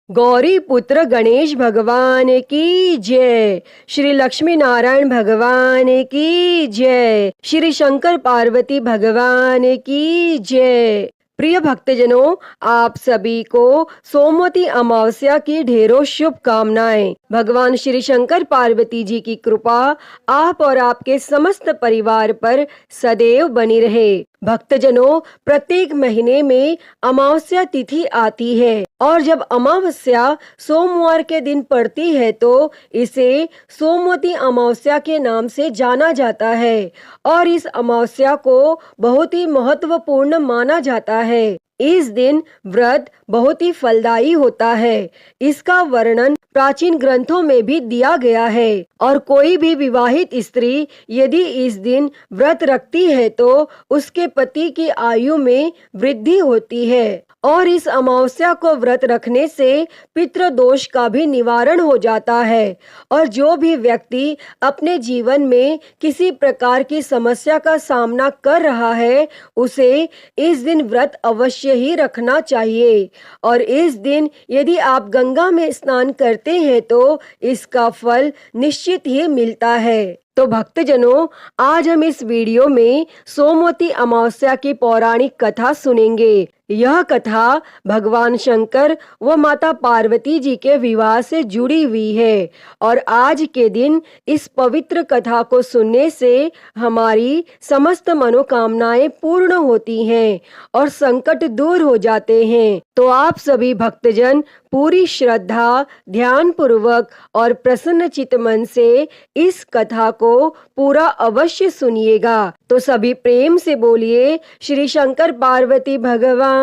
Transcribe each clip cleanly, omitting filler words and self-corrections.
गौरी पुत्र गणेश भगवान की जय। श्री लक्ष्मी नारायण भगवान की जय। श्री शंकर पार्वती भगवान की जय। प्रिय भक्तजनों, आप सभी को सोमवती अमावस्या की ढेरों शुभकामनाएं। भगवान श्री शंकर पार्वती जी की कृपा आप और आपके समस्त परिवार पर सदैव बनी रहे। भक्तजनों, प्रत्येक महीने में अमावस्या तिथि आती है और जब अमावस्या सोमवार के दिन पड़ती है तो इसे सोमवती अमावस्या के नाम से जाना जाता है और इस अमावस्या को बहुत ही महत्वपूर्ण माना जाता है। इस दिन व्रत बहुत ही फलदायी होता है। इसका वर्णन प्राचीन ग्रंथों में भी दिया गया है और कोई भी विवाहित स्त्री यदि इस दिन व्रत रखती है तो उसके पति की आयु में वृद्धि होती है और इस अमावस्या को व्रत रखने से पितृदोष का भी निवारण हो जाता है। और जो भी व्यक्ति अपने जीवन में किसी प्रकार की समस्या का सामना कर रहा है उसे इस दिन व्रत अवश्य ही रखना चाहिए। और इस दिन यदि आप गंगा में स्नान करते हैं तो इसका फल निश्चित ही मिलता है। तो भक्तजनों, आज हम इस वीडियो में सोमवती अमावस्या की पौराणिक कथा सुनेंगे। यह कथा भगवान शंकर व माता पार्वती जी के विवाह से जुड़ी हुई है और आज के दिन इस पवित्र कथा को सुनने से हमारी समस्त मनोकामनाएं पूर्ण होती हैं और संकट दूर हो जाते हैं। तो आप सभी भक्तजन पूरी श्रद्धा, ध्यान पूर्वक और प्रसन्न चित्त मन से इस कथा को पूरा अवश्य सुनिएगा। तो सभी प्रेम से बोलिए श्री शंकर पार्वती भगवान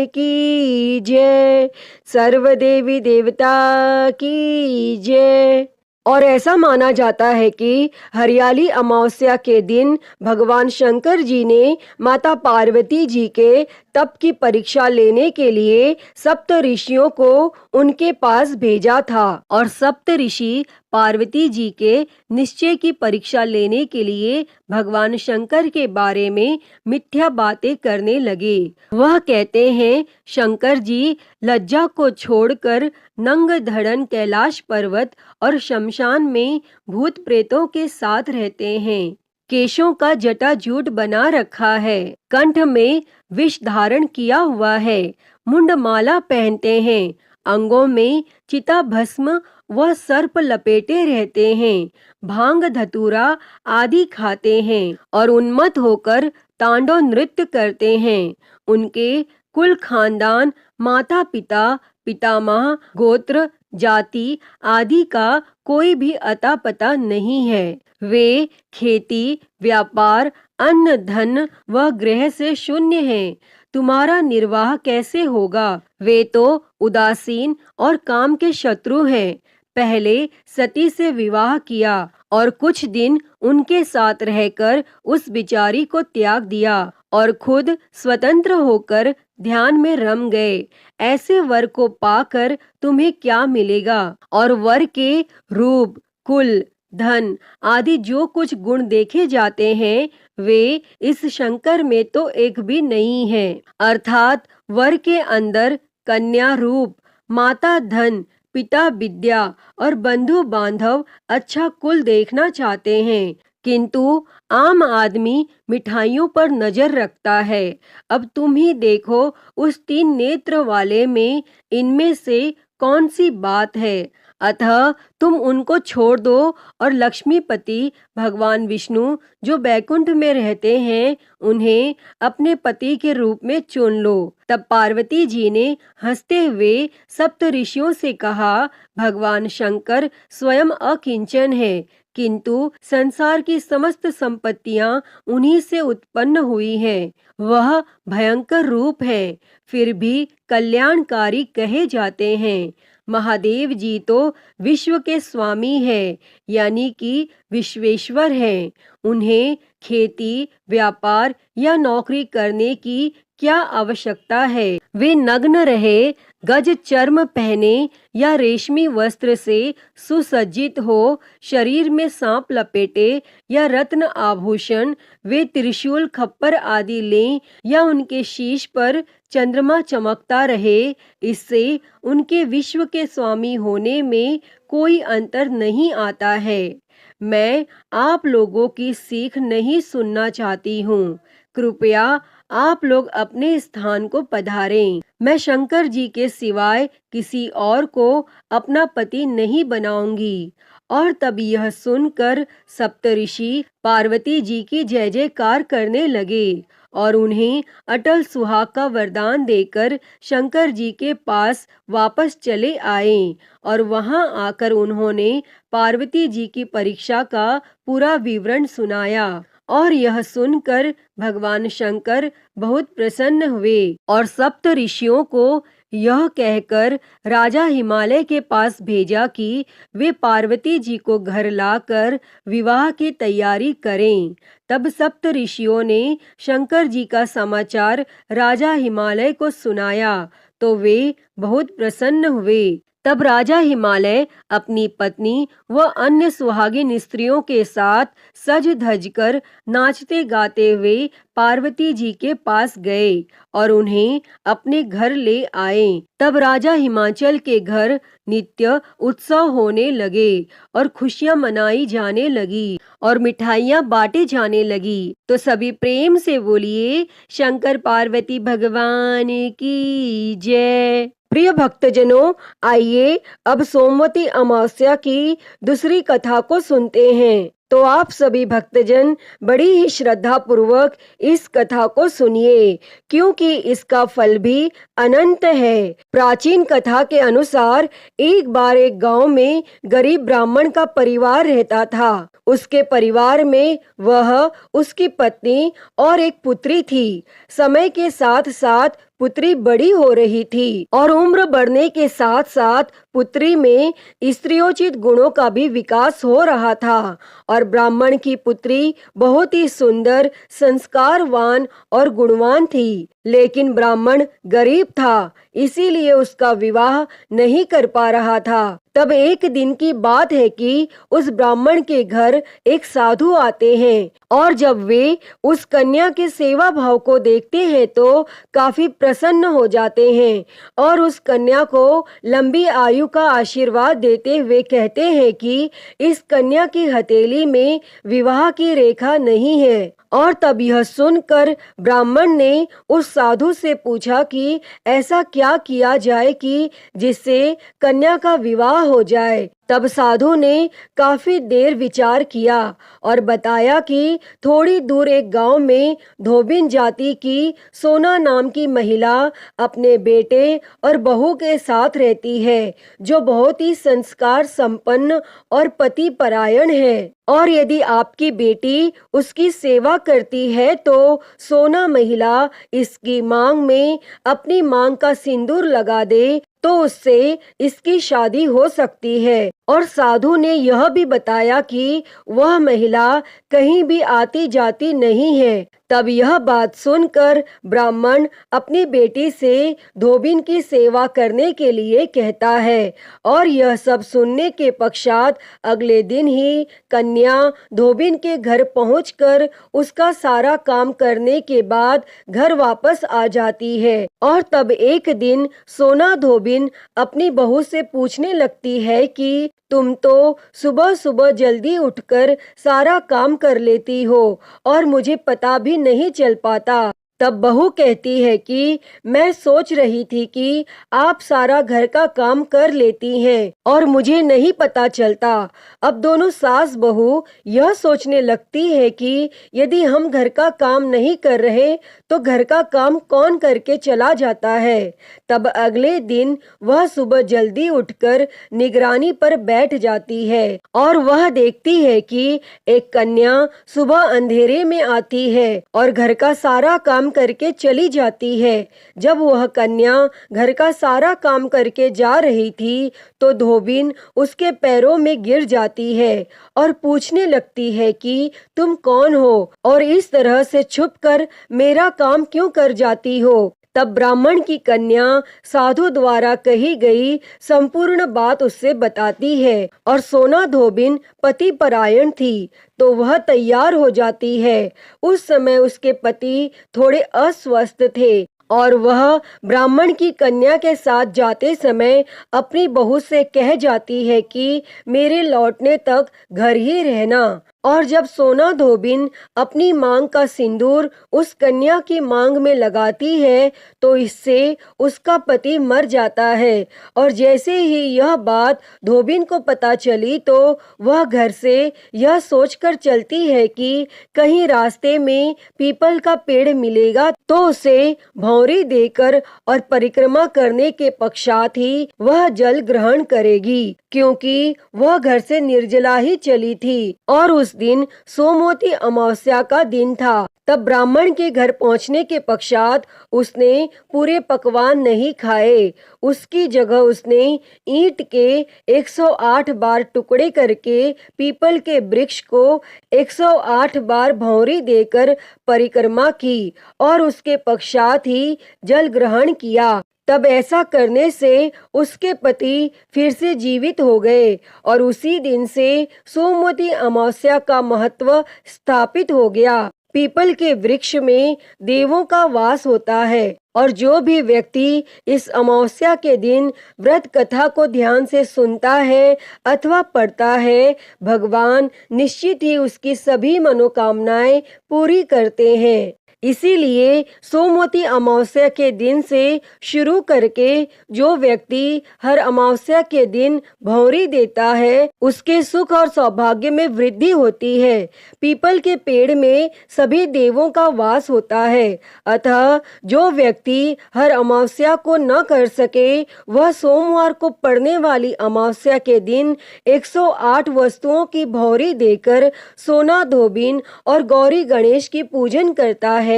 की जय। सर्व देवी देवता की जय। और ऐसा माना जाता है कि हरियाली अमावस्या के दिन भगवान शंकर जी ने माता पार्वती जी के तप की परीक्षा लेने के लिए सप्त ऋषियों को उनके पास भेजा था और सप्त ऋषि पार्वती जी के निश्चय की परीक्षा लेने के लिए भगवान शंकर के बारे में मिथ्या बातें करने लगे। वह कहते हैं, शंकर जी लज्जा को छोड़कर नंग धड़न कैलाश पर्वत और शमशान में भूत प्रेतों के साथ रहते हैं। केशों का जटाजूट बना रखा है, कंठ में विष धारण किया हुआ है, मुंड माला पहनते हैं, अंगों में चिता भस्म व सर्प लपेटे रहते हैं, भांग धतूरा आदि खाते हैं और उन्मत्त होकर तांडव नृत्य करते हैं। उनके कुल खानदान, माता पिता, पितामह, गोत्र, जाति आदि का कोई भी अता पता नहीं है। वे खेती, व्यापार, अन्न धन व गृह से शून्य हैं। तुम्हारा निर्वाह कैसे होगा? वे तो उदासीन और काम के शत्रु हैं। पहले सती से विवाह किया और कुछ दिन उनके साथ रहकर उस बिचारी को त्याग दिया और खुद स्वतंत्र होकर ध्यान में रम गए। ऐसे वर को पाकर तुम्हें क्या मिलेगा? और वर के रूप, कुल, धन आदि जो कुछ गुण देखे जाते हैं वे इस शंकर में तो एक भी नहीं है। अर्थात वर के अंदर कन्या रूप, माता धन, पिता विद्या और बंधु बांधव अच्छा कुल देखना चाहते हैं, किंतु आम आदमी मिठाइयों पर नजर रखता है। अब तुम ही देखो उस 3 नेत्र वाले में इनमें से कौन सी बात है? अतः तुम उनको छोड़ दो और लक्ष्मीपति भगवान विष्णु जो बैकुंठ में रहते हैं उन्हें अपने पति के रूप में चुन लो। तब पार्वती जी ने हंसते हुए सप्त ऋषियों से कहा, भगवान शंकर स्वयं अकिंचन है, किंतु संसार की समस्त संपत्तियां उन्हीं से उत्पन्न हुई हैं। वह भयंकर रूप है, फिर भी कल्याणकारी कहे जाते हैं। महादेव जी तो विश्व के स्वामी है, यानी कि विश्वेश्वर हैं। उन्हें खेती, व्यापार या नौकरी करने की क्या आवश्यकता है? वे नग्न रहे, गज चर्म पहने या रेशमी वस्त्र से सुसज्जित हो, शरीर में सांप लपेटे या रत्न आभूषण, वे त्रिशूल खप्पर आदि लें या उनके शीश पर चंद्रमा चमकता रहे, इससे उनके विश्व के स्वामी होने में कोई अंतर नहीं आता है। मैं आप लोगों की सीख नहीं सुनना चाहती हूँ। कृपया आप लोग अपने स्थान को पधारें। मैं शंकर जी के सिवाय किसी और को अपना पति नहीं बनाऊंगी। और तब यह सुनकर सप्तऋषि पार्वती जी की जय जयकार करने लगे और उन्हें अटल सुहाग का वरदान देकर शंकर जी के पास वापस चले आए। और वहां आकर उन्होंने पार्वती जी की परीक्षा का पूरा विवरण सुनाया। और यह सुनकर भगवान शंकर बहुत प्रसन्न हुए और सप्त ऋषियों को यह कहकर राजा हिमालय के पास भेजा कि वे पार्वती जी को घर लाकर विवाह की तैयारी करें। तब सप्त ऋषियों ने शंकर जी का समाचार राजा हिमालय को सुनाया तो वे बहुत प्रसन्न हुए। तब राजा हिमालय अपनी पत्नी व अन्य सुहागिन स्त्रियों के साथ सज धज कर नाचते गाते हुए पार्वती जी के पास गए और उन्हें अपने घर ले आए। तब राजा हिमाचल के घर नित्य उत्सव होने लगे और खुशियां मनाई जाने लगी और मिठाइयां बांटे जाने लगी। तो सभी प्रेम से बोलिए शंकर पार्वती भगवान की जय। प्रिय भक्तजनों, आइए अब सोमवती अमावस्या की दूसरी कथा को सुनते हैं। तो आप सभी भक्तजन बड़ी ही श्रद्धा पूर्वक इस कथा को सुनिए, क्योंकि इसका फल भी अनंत है। प्राचीन कथा के अनुसार एक बार एक गांव में गरीब ब्राह्मण का परिवार रहता था। उसके परिवार में वह, उसकी पत्नी और एक पुत्री थी। समय के साथ साथ पुत्री बड़ी हो रही थी और उम्र बढ़ने के साथ साथ पुत्री में स्त्रियोचित गुणों का भी विकास हो रहा था। और ब्राह्मण की पुत्री बहुत ही सुंदर, संस्कारवान और गुणवान थी। लेकिन ब्राह्मण गरीब था, इसीलिए उसका विवाह नहीं कर पा रहा था। तब एक दिन की बात है कि उस ब्राह्मण के घर एक साधु आते हैं और जब वे उस कन्या के सेवा भाव को देखते हैं तो काफी प्रसन्न हो जाते हैं और उस कन्या को लंबी आयु का आशीर्वाद देते हुए कहते हैं कि इस कन्या की हथेली में विवाह की रेखा नहीं है। और तब यह सुनकर ब्राह्मण ने उस साधु से पूछा कि ऐसा क्या किया जाए कि जिससे कन्या का विवाह हो जाए। तब साधु ने काफी देर विचार किया और बताया कि थोड़ी दूर एक गांव में धोबिन जाति की सोना नाम की महिला अपने बेटे और बहू के साथ रहती है, जो बहुत ही संस्कार संपन्न और पति परायण है। और यदि आपकी बेटी उसकी सेवा करती है तो सोना महिला इसकी मांग में अपनी मांग का सिंदूर लगा दे तो उससे इसकी शादी हो सकती है। और साधु ने यह भी बताया कि वह महिला कहीं भी आती जाती नहीं है। तब यह बात सुनकर ब्राह्मण अपनी बेटी से धोबिन की सेवा करने के लिए कहता है। और यह सब सुनने के पश्चात अगले दिन ही कन्या धोबिन के घर पहुंचकर उसका सारा काम करने के बाद घर वापस आ जाती है। और तब एक दिन सोना धोबिन अपनी बहू से पूछने लगती है कि तुम तो सुबह सुबह जल्दी उठकर सारा काम कर लेती हो और मुझे पता भी नहीं चल पाता। तब बहू कहती है कि मैं सोच रही थी कि आप सारा घर का काम कर लेती हैं और मुझे नहीं पता चलता। अब दोनों सास बहू यह सोचने लगती है कि यदि हम घर का काम नहीं कर रहे तो घर का काम कौन करके चला जाता है। तब अगले दिन वह सुबह जल्दी उठकर निगरानी पर बैठ जाती है और वह देखती है कि एक कन्या सुबह अंधेरे में आती है और घर का सारा काम करके चली जाती है। जब वह कन्या घर का सारा काम करके जा रही थी तो धोबिन उसके पैरों में गिर जाती है और पूछने लगती है कि तुम कौन हो और इस तरह से छुपकर मेरा काम क्यों कर जाती हो। तब ब्राह्मण की कन्या साधु द्वारा कही गई संपूर्ण बात उससे बताती है और सोना धोबिन पति परायण थी तो वह तैयार हो जाती है। उस समय उसके पति थोड़े अस्वस्थ थे और वह ब्राह्मण की कन्या के साथ जाते समय अपनी बहू से कह जाती है कि मेरे लौटने तक घर ही रहना। और जब सोना धोबिन अपनी मांग का सिंदूर उस कन्या की मांग में लगाती है तो इससे उसका पति मर जाता है। और जैसे ही यह बात धोबिन को पता चली तो वह घर से यह सोचकर चलती है कि कहीं रास्ते में पीपल का पेड़ मिलेगा तो उसे भौंरी देकर और परिक्रमा करने के पश्चात ही वह जल ग्रहण करेगी, क्योंकि वह घर से निर्जला ही चली थी और उस दिन सोमवती अमावस्या का दिन था। तब ब्राह्मण के घर पहुंचने के पश्चात उसने पूरे पकवान नहीं खाए। उसकी जगह उसने ईंट के 108 बार टुकड़े करके पीपल के वृक्ष को 108 बार भौंरी देकर परिक्रमा की और उसके पश्चात ही जल ग्रहण किया। तब ऐसा करने से उसके पति फिर से जीवित हो गए और उसी दिन से सोमवती अमावस्या का महत्व स्थापित हो गया। पीपल के वृक्ष में देवों का वास होता है और जो भी व्यक्ति इस अमावस्या के दिन व्रत कथा को ध्यान से सुनता है अथवा पढ़ता है, भगवान निश्चित ही उसकी सभी मनोकामनाएं पूरी करते हैं। इसीलिए सोमवती अमावस्या के दिन से शुरू करके जो व्यक्ति हर अमावस्या के दिन भौंरी देता है उसके सुख और सौभाग्य में वृद्धि होती है। पीपल के पेड़ में सभी देवों का वास होता है, अतः जो व्यक्ति हर अमावस्या को न कर सके वह सोमवार को पड़ने वाली अमावस्या के दिन 108 वस्तुओं की भौंरी देकर सोना धोबिन और गौरी गणेश की पूजन करता है,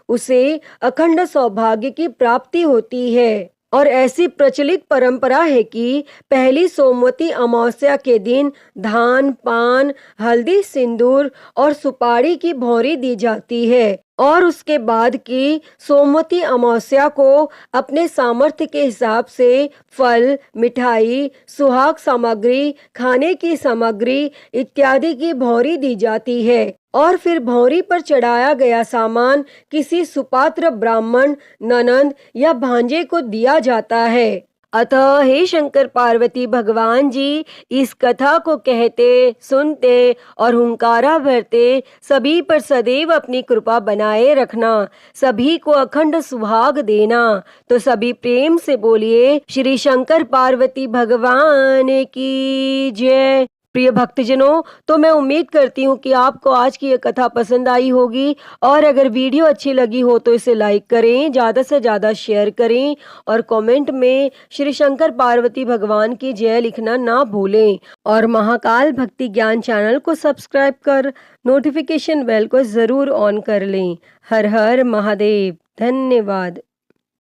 उसे अखंड सौभाग्य की प्राप्ति होती है। और ऐसी प्रचलित परंपरा है कि पहली सोमवती अमावस्या के दिन धान, पान, हल्दी, सिंदूर और सुपारी की भौंरी दी जाती है और उसके बाद की सोमवती अमावस्या को अपने सामर्थ्य के हिसाब से फल, मिठाई, सुहाग सामग्री, खाने की सामग्री इत्यादि की भौंरी दी जाती है और फिर भौंरी पर चढ़ाया गया सामान किसी सुपात्र ब्राह्मण, ननंद या भांजे को दिया जाता है। अतः हे शंकर पार्वती भगवान जी, इस कथा को कहते, सुनते और हुंकारा भरते सभी पर सदैव अपनी कृपा बनाए रखना, सभी को अखंड सुहाग देना। तो सभी प्रेम से बोलिए श्री शंकर पार्वती भगवान की जय। प्रिय भक्तजनों, तो मैं उम्मीद करती हूँ कि आपको आज की ये कथा पसंद आई होगी और अगर वीडियो अच्छी लगी हो तो इसे लाइक करें, ज़्यादा से ज़्यादा शेयर करें और कमेंट में श्री शंकर पार्वती भगवान की जय लिखना ना भूलें और महाकाल भक्ति ज्ञान चैनल को सब्सक्राइब कर नोटिफिकेशन बेल को ज़रूर ऑन कर लें। हर हर महादेव। धन्यवाद।